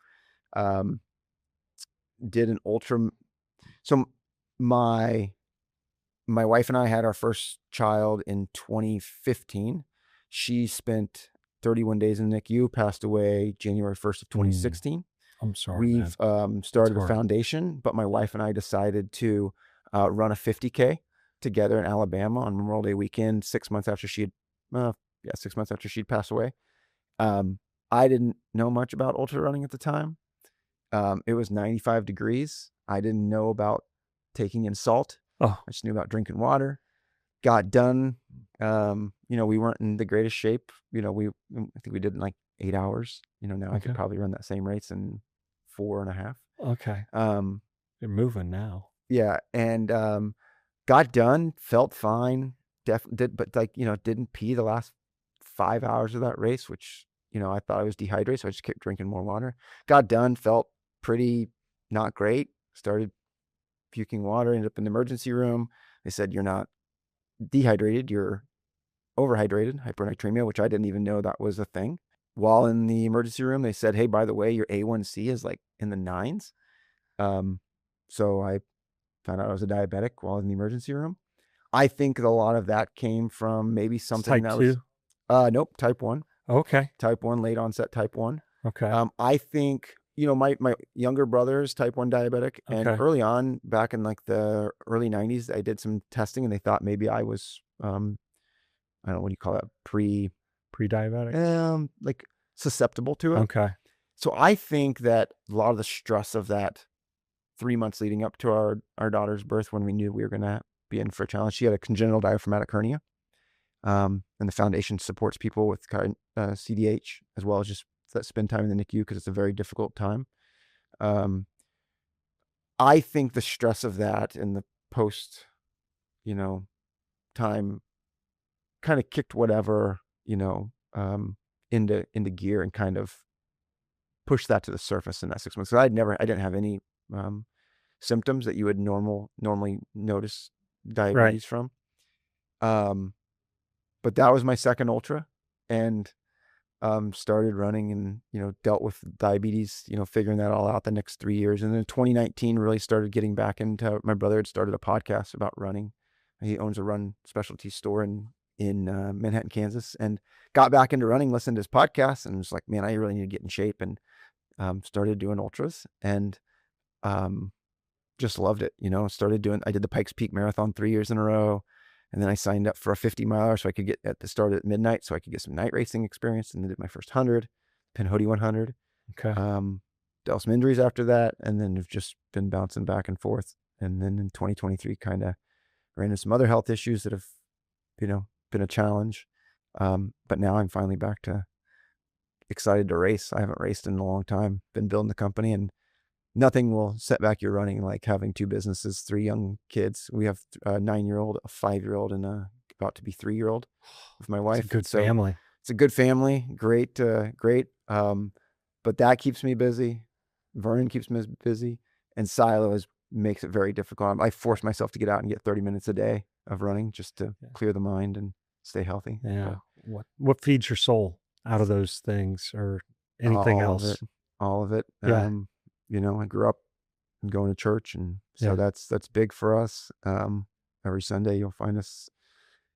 Um, did an ultra. So my wife and I had our first child in 2015. She spent 31 days in the NICU, passed away January 1st of 2016. I'm sorry, man. We've started a hard. foundation, but my wife and I decided to run a 50K together in Alabama on Memorial Day weekend, 6 months after 6 months after she'd passed away. I didn't know much about ultra running at the time. It was 95 degrees. I didn't know about taking in salt. Oh, I just knew about drinking water. Got done. We weren't in the greatest shape. I think we did in like 8 hours. Now I could probably run that same race in 4.5. okay. You're moving now. Yeah. And got done, felt fine. But didn't pee the last 5 hours of that race, which, I thought I was dehydrated. So I just kept drinking more water. Got done, felt pretty not great. Started puking water, ended up in the emergency room. They said, you're not dehydrated, you're overhydrated, hypernatremia, which I didn't even know that was a thing. While in the emergency room, they said, hey, by the way, your A1C is like in the 9s. So I found out I was a diabetic while in the emergency room. I think a lot of that came from maybe something Type 2? Nope, type 1. Okay. Type 1, late onset type 1. Okay. I think, my younger brother is type 1 diabetic. And Okay. early on, back in like the early 90s, I did some testing and they thought maybe I was, I don't know, what do you call that? Pre-diabetic? Like susceptible to it. Okay. So I think that a lot of the stress of that 3 months leading up to our daughter's birth, when we knew we were going to be in for a challenge, she had a congenital diaphragmatic hernia. And the foundation supports people with CDH, as well as just that spend time in the NICU, because it's a very difficult time. I think the stress of that and the post, time kind of kicked whatever, into gear and kind of pushed that to the surface in that 6 months. So I didn't have any symptoms that you would normally notice diabetes from. But that was my second ultra, and started running and, dealt with diabetes, figuring that all out the next 3 years. And then 2019 really started getting back into, my brother had started a podcast about running. He owns a run specialty store in Manhattan, Kansas, and got back into running, listened to his podcast, and was like, man, I really need to get in shape, and started doing ultras, and just loved it. I did the Pikes Peak Marathon 3 years in a row. And then I signed up for a 50-miler so I could get at the start at midnight, so I could get some night racing experience. And then did my first 100, Pinhoti 100. Okay. Dealt some injuries after that, and then have just been bouncing back and forth. And then in 2023, kind of ran into some other health issues that have, been a challenge. But now I'm finally back to excited to race. I haven't raced in a long time. Been building the company, and nothing will set back your running like having 2 businesses, 3 young kids. We have a 9-year-old, a 5-year-old, and a about to be 3-year-old with my wife. It's a good family. It's a good family. Great. But that keeps me busy. Vernon keeps me busy, and Silo makes it very difficult. I force myself to get out and get 30 minutes a day of running just to clear the mind and stay healthy. Yeah. What feeds your soul out of those things, or anything else? All of it. Yeah. I grew up going to church, and so that's big for us. Every Sunday you'll find us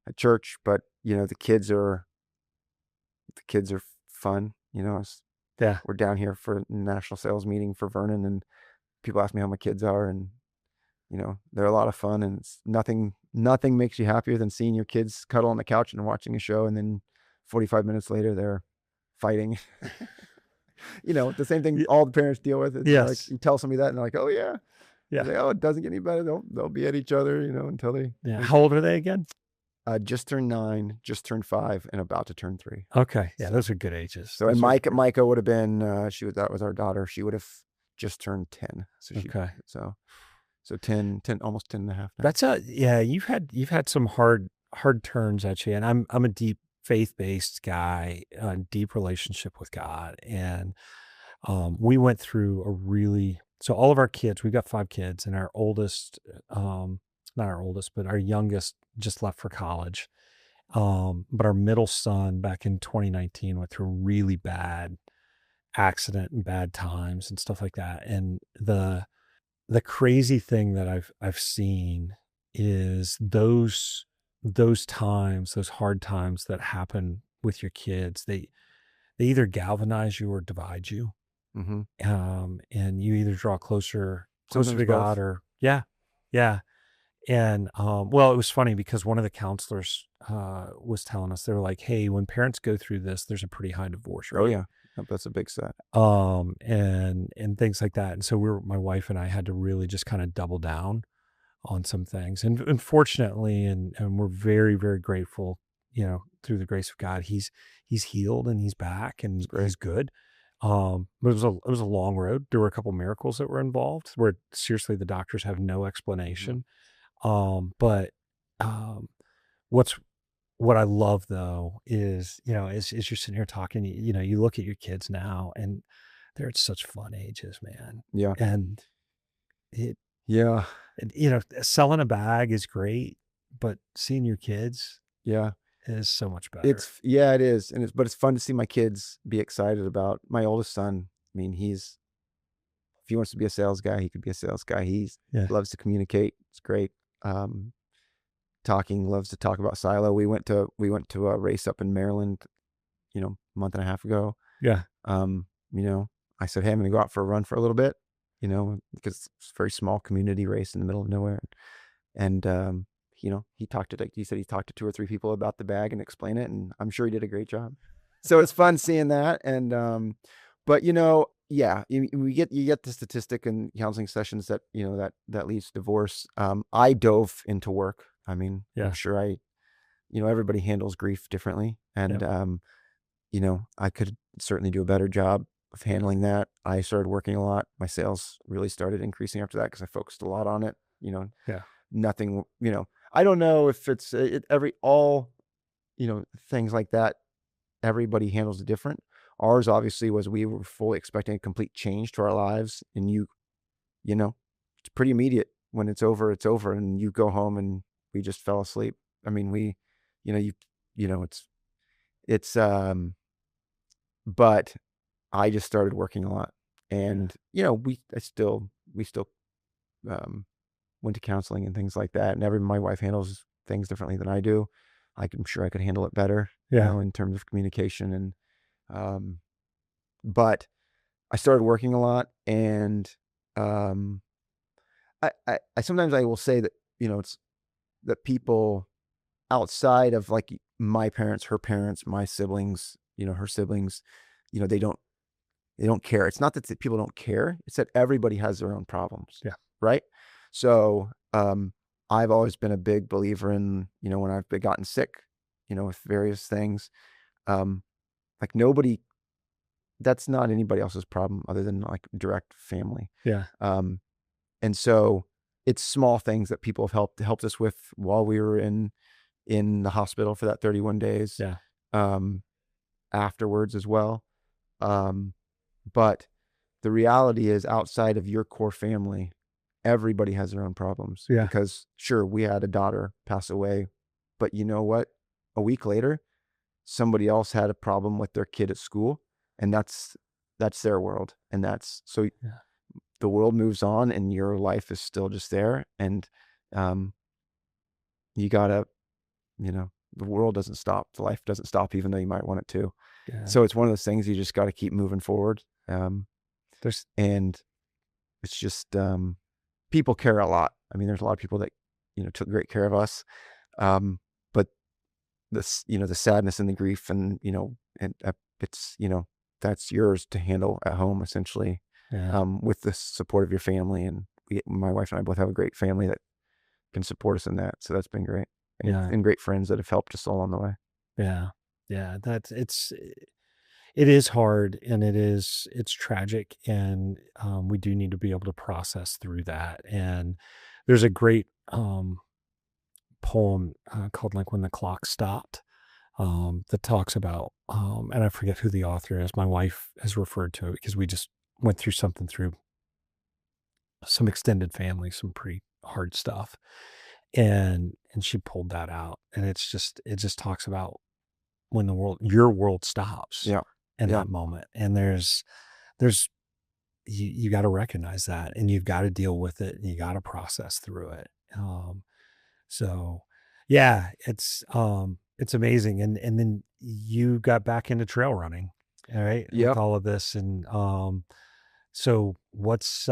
at church, but the kids are fun. We're down here for a national sales meeting for Vernon, and people ask me how my kids are, and they're a lot of fun, and it's nothing makes you happier than seeing your kids cuddle on the couch and watching a show, and then 45 minutes later they're fighting. The same thing all the parents deal with. It's like you tell somebody that, and they're like, oh yeah. Like, oh, it doesn't get any better. They'll be at each other, until they. Yeah. How old are they again? Just turned 9, just turned 5, and about to turn 3. Okay. Yeah, those are good ages. So, and Micah would have been, that was our daughter. She would have just turned 10. So So 10, almost 10 and a half now. That's yeah, you've had some hard turns actually, and I'm a deep faith-based guy, deep relationship with God, and we went through a really so all of our kids, we've got 5 kids, and our oldest, not our oldest, but our youngest just left for college. But our middle son back in 2019 went through a really bad accident and bad times and stuff like that. And the crazy thing that I've seen is those times, those hard times that happen with your kids, they either galvanize you or divide you. Mm-hmm. And you either draw closer Sometimes to God, both. or yeah, yeah. And well, it was funny because one of the counselors was telling us, they were like, "Hey, when parents go through this, there's a pretty high divorce Oh rate." yeah. Yep, that's a big set. And things like that. And so my wife and I had to really just kind of double down on some things. And fortunately, and we're very, very grateful, through the grace of God, he's healed and he's back It's and great. he's good. But it was a long road. There were a couple miracles that were involved where seriously the doctors have no Mhm. explanation. But um, what's what I love though is, as you're sitting here talking, you look at your kids now and they're at such fun ages, man. Yeah. And it, Yeah. selling a bag is great, but seeing your kids Yeah. is so much better. It is. But it's fun to see my kids be excited about my oldest son. I mean, if he wants to be a sales guy, he could be a sales guy. He Yeah. loves to communicate. It's great. Um, loves to talk about silo. We went to a race up in Maryland, a month and a half ago. Yeah. Um, you know, I said, "Hey, I'm going to go out for a run for a little bit," because it's a very small community race in the middle of nowhere. And he said he talked to 2 or 3 people about the bag and explain it, and I'm sure he did a great job. So it's fun seeing that. And but yeah, you get the statistic in counseling sessions that that leads to divorce. I dove into work. I mean, I'm Yeah. sure everybody handles grief differently, and Yep. I could certainly do a better job of handling that. I started working a lot. My sales really started increasing after that because I focused a lot on it. Yeah. Nothing, I don't know if it's all, things like that. Everybody handles it different. Ours obviously was, we were fully expecting a complete change to our lives. And it's pretty immediate. When it's over, it's over. And you go home and we just fell asleep. I mean, you know, you, it's, but I just started working a lot. And, we still, um, went to counseling and things like that. And my wife handles things differently than I do. I'm sure I could handle it better, Yeah. in terms of communication. And, um, but I started working a lot. And, um, I sometimes I will say that, it's that people outside of like my parents, her parents, my siblings, her siblings, they don't care. It's not that people don't care. It's that everybody has their own problems. Yeah. Right. So, I've always been a big believer in, when I've gotten sick, with various things, um, like that's not anybody else's problem other than like direct family. Yeah. Um, and so it's small things that people have helped us with while we were in the hospital for that 31 days, Yeah. um, afterwards as well. Um, but the reality is, outside of your core family, everybody has their own problems. Yeah. Because sure, we had a daughter pass away, but you know what? A week later, somebody else had a problem with their kid at school, and that's their world. And that's so Yeah. the world moves on, and your life is still just there. And um, you gotta, the world doesn't stop. The life doesn't stop, even though you might want it to. Yeah. So it's one of those things you just got to keep moving forward. There's And it's just, people care a lot. I mean, there's a lot of people that, took great care of us. But this, the sadness and the grief and, and it's, that's yours to handle at home, essentially, yeah. with the support of your family. And my wife and I both have a great family that can support us in that. So that's been great. And, Yeah. and great friends that have helped us along the way. Yeah. Yeah. That's it is hard, and it's tragic, and we do need to be able to process through that. And there's a great poem called like "When the Clock Stopped," that talks about, and I forget who the author is. My wife has referred to it because we just went through something through some extended family, some pretty hard stuff, and she pulled that out, and it just talks about when your world stops Yeah. in Yeah. that moment, and there's you got to recognize that, and you've got to deal with it, and you got to process through it. So yeah, it's amazing. And then you got back into trail running, all right, with Yep. all of this. And so what's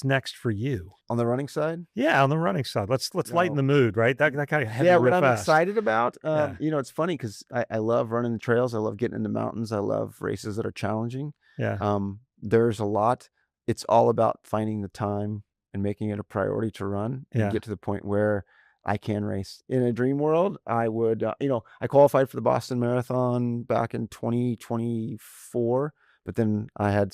next for you? On the running side. Yeah, on the running side. Let's lighten No. the mood, right? That kind of heavy Yeah, what real I'm fast. excited about, Yeah. it's funny because I love running the trails. I love getting into mountains. I love races that are challenging. Yeah. There's a lot. It's all about finding the time and making it a priority to run and Yeah. get to the point where I can race. In a dream world, I would, I qualified for the Boston Marathon back in 2024, but then I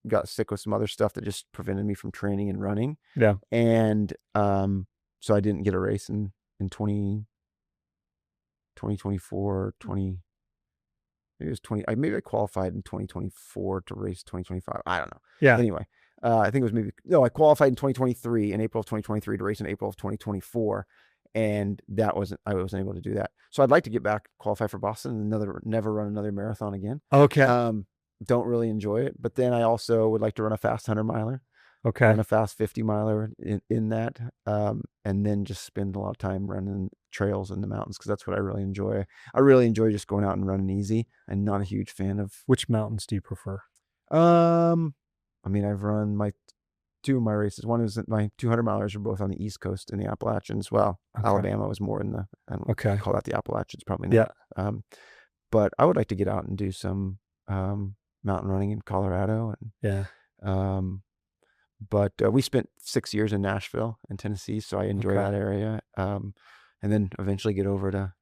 got sick with some other stuff that just prevented me from training and running. Yeah. And so I didn't get a race in 2024, 20, maybe it was 20, maybe I qualified in 2024 to race 2025. I don't know. Yeah. Anyway, I think it was no, I qualified in 2023, in April of 2023 to race in April of 2024. And I wasn't able to do that. So I'd like to get back, qualify for Boston, and never run another marathon again. Okay. Don't really enjoy it. But then I also would like to run a fast 100-miler. Okay. Run a fast 50-miler in that, and then just spend a lot of time running trails in the mountains because that's what I really enjoy. I really enjoy just going out and running easy. I'm not a huge fan of. Which mountains do you prefer? I mean, I've run two of my races. One is my 200-milers are both on the East Coast in the Appalachians. Well, Okay. Alabama was more in the, I don't Okay. call that the Appalachians, probably Yeah. not. But I would like to get out and do some mountain running in Colorado, and Yeah. but we spent 6 years in Nashville in Tennessee, so I enjoy Okay. that area. And then eventually get over to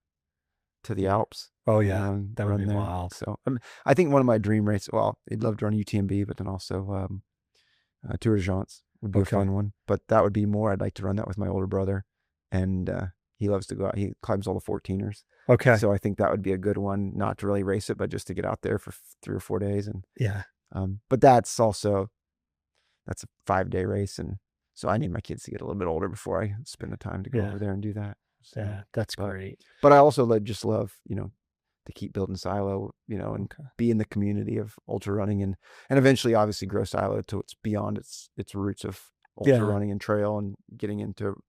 the Alps. Oh yeah. That would run be there. wild. So I think one of my dream races. Well, I'd love to run UTMB, but then also Tour de France would be a fun one. But that would be more. I'd like to run that with my older brother, and he loves to go out. He climbs all the 14ers. Okay. So I think that would be a good one, not to really race it, but just to get out there for 3 or 4 days. And Yeah. but that's a 5-day race, and so I need my kids to get a little bit older before I spend the time to go over there and do that. So, Yeah, that's great. But I also just love, to keep building Silo, and be in the community of ultra running, and eventually obviously grow Silo to it's beyond its roots of ultra running and trail, and getting into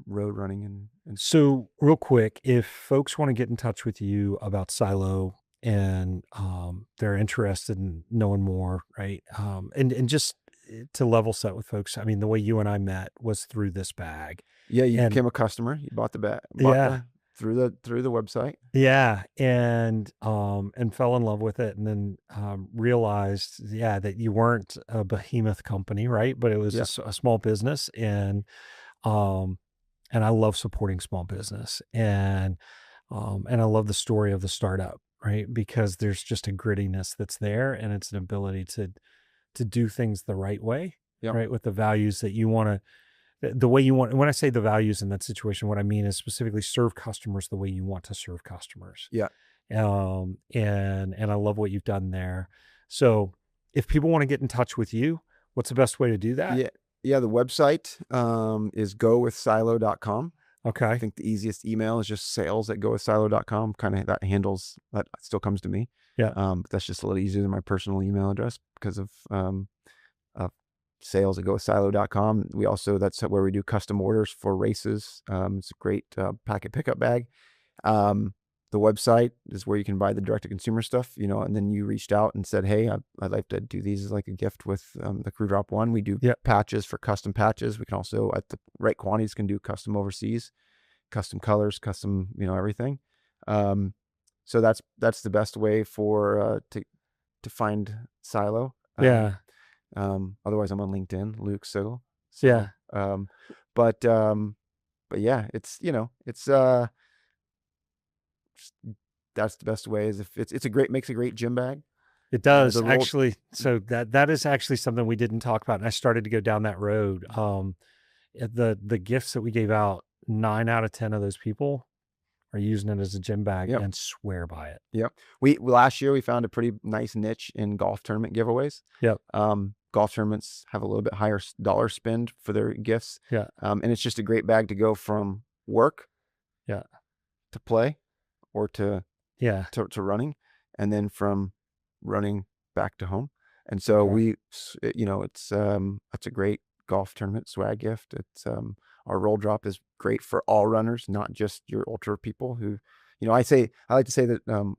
road running and So real quick, if folks want to get in touch with you about Silo and they're interested in knowing more, right? And just to level set with folks, I mean, the way you and I met was through this bag. Yeah, you And became a customer. You bought the bag. Through the website. Yeah, and fell in love with it, and then realized, that you weren't a behemoth company, right? But it was a small business, and I love supporting small business, and I love the story of the startup, right? Because there's just a grittiness that's there, and it's an ability to do things the right way, right? With the values that you want to. The way you want, when I say the values in that situation, what I mean is specifically serve customers the way you want to serve customers. Yeah. And I love what you've done there. So if people want to get in touch with you, what's the best way to do that? Yeah. The website is gowithsilo.com. Okay. I think the easiest email is just sales@gowithsilo.com. Kind of that still comes to me. Yeah. But that's just a little easier than my personal email address because of sales@gowithsilo.com. That's where we do custom orders for races. It's a great packet pickup bag. The website is where you can buy the direct-to-consumer stuff, and then you reached out and said, hey, I'd like to do these as like a gift with the Crew Drop One. We do patches for custom patches. We can also, at the right quantities, can do custom overseas, custom colors, custom, everything. So that's the best way to find Silo. Otherwise I'm on LinkedIn, Luke Sigle. So, but yeah, it's that's the best way. Is if makes a great gym bag. It does The roll, actually. So that is actually something we didn't talk about, and I started to go down that road. The gifts that we gave out, 9 out of 10 of those people are using it as a gym bag Yep. and swear by it. Yep. Last year we found a pretty nice niche in golf tournament giveaways. Yep. Golf tournaments have a little bit higher dollar spend for their gifts. Yeah. And it's just a great bag to go from work, Yeah, to play, or to yeah, to running, and then from running back to home. And so okay. it's a great golf tournament swag gift. It's our roll drop is great for all runners, not just your ultra people who, I like to say that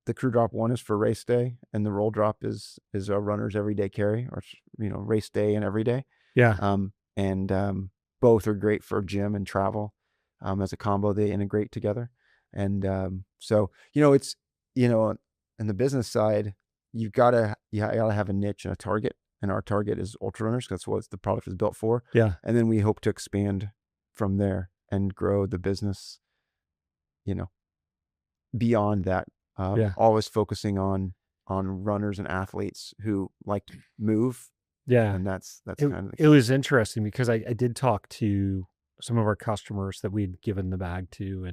the crew drop 1 is for race day, and the roll drop is a runner's everyday carry, or race day and every day. Yeah, And both are great for gym and travel. As a combo, they integrate together. And so it's in the business side, you gotta have a niche and a target, and our target is ultra runners. That's what the product is built for. yeah, And then we hope to expand from there and grow the business beyond that. yeah, Always focusing on runners and athletes who like to move. yeah. And that's It, kind of it was interesting because I did talk to some of our customers that we'd given the bag to,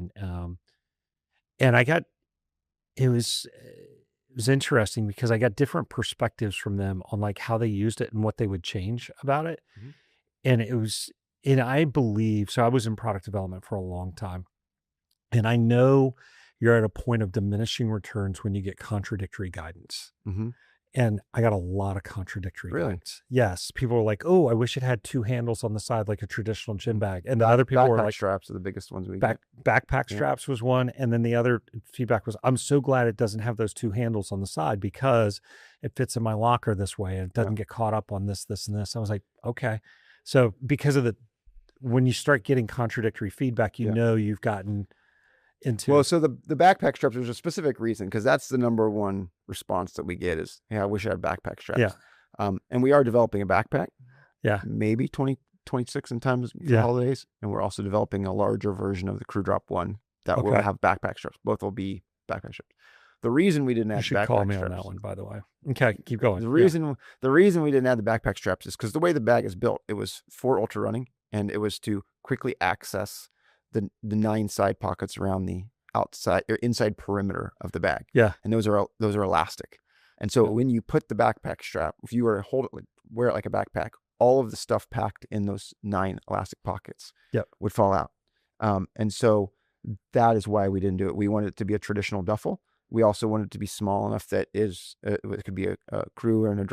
and I got it was interesting because I got different perspectives from them on like how they used it and what they would change about it. Mm-hmm. And I believe, so I was in product development for a long time, and I know you're at a point of diminishing returns when you get contradictory guidance. Mm-hmm. And I got a lot of contradictory Really? guidance. Yes. People were like, oh, I wish it had 2 handles on the side like a traditional gym bag. And the other people were Backpack like, straps are the biggest ones we backpack Yeah. straps was one. And then the other feedback was, I'm so glad it doesn't have those 2 handles on the side because it fits in my locker this way and it doesn't get caught up on this, this, and this. I was like, okay. So because of when you start getting contradictory feedback, you've gotten into. Well, so the backpack straps, there's a specific reason, because that's the number one response that we get is, hey, I wish I had backpack straps. Yeah. And we are developing a backpack. Yeah. Maybe 2026 in times for holidays. And we're also developing a larger version of the crew drop 1 that will have backpack straps. Both will be backpack straps. The reason we didn't add you should call me on that one, by the way. Okay, keep going. The reason we didn't add the backpack straps is because the way the bag is built, it was for ultra running, and it was to quickly access the 9 side pockets around the outside or inside perimeter of the bag. Yeah. And those are elastic. And so when you put the backpack strap, if you were to wear it like a backpack, all of the stuff packed in those 9 elastic pockets would fall out. And so that is why we didn't do it. We wanted it to be a traditional duffel. We also wanted it to be small enough that it could be a crew and a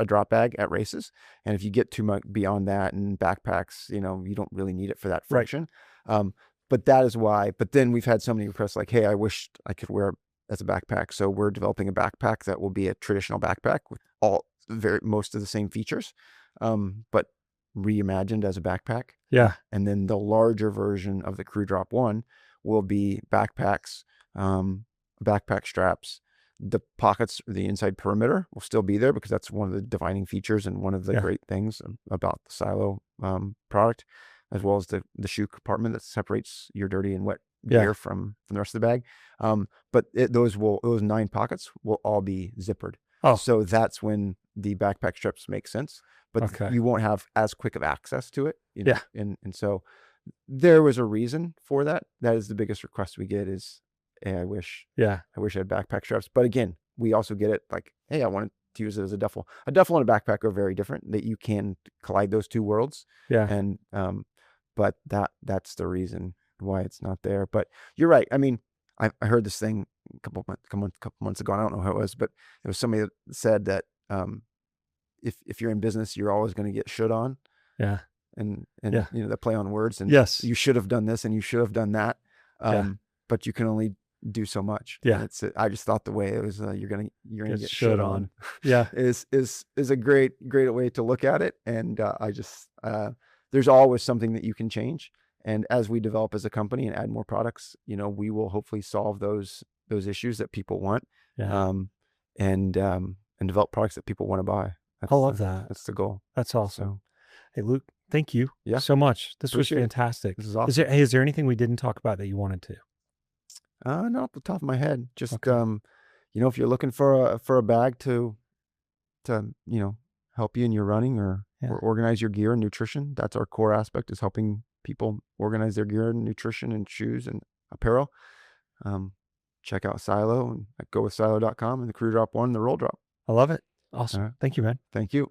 drop bag at races. And if you get too much beyond that and backpacks, you don't really need it for that function. Right. But that is why. But then we've had so many requests like, hey, I wish I could wear it as a backpack. So we're developing a backpack that will be a traditional backpack with most of the same features, but reimagined as a backpack. Yeah. And then the larger version of the crew drop 1 will be backpacks, backpack straps. The pockets, the inside perimeter will still be there because that's one of the defining features and one of the great things about the Silo product, as well as the shoe compartment that separates your dirty and wet gear from the rest of the bag. But those 9 pockets will all be zippered. Oh, so that's when the backpack straps make sense, but you won't have as quick of access to it. And so there was a reason for that. That is the biggest request we get is, hey, I wish I had backpack straps. But again, we also get it like, hey, I wanted to use it as a duffel. A duffel and a backpack are very different. That you can collide those 2 worlds. Yeah. And but that's the reason why it's not there. But you're right. I mean, I heard this thing a couple months ago. I don't know how it was, but it was somebody that said that if you're in business, you're always going to get should on. Yeah. And the play on words, and you should have done this and you should have done that. But you can only do so much. Yeah. And I just thought the way it was, you're gonna get should on. Yeah. is a great way to look at it. And there's always something that you can change. And as we develop as a company and add more products, we will hopefully solve those issues that people want. Yeah. And develop products that people want to buy. I love that. That's the goal. That's awesome. So, hey, Luke, thank you so much. This was fantastic. This is awesome. Is there anything we didn't talk about that you wanted to? Not off the top of my head. Just Okay. if you're looking for a bag to help you in your running or Yeah. organize your gear and nutrition, that's our core aspect, is helping people organize their gear and nutrition and shoes and apparel. Um, Check out Silo and go with silo.com and the Crew Drop One and the Roll Drop. I love it. All Awesome. right. Thank you, man. Thank you.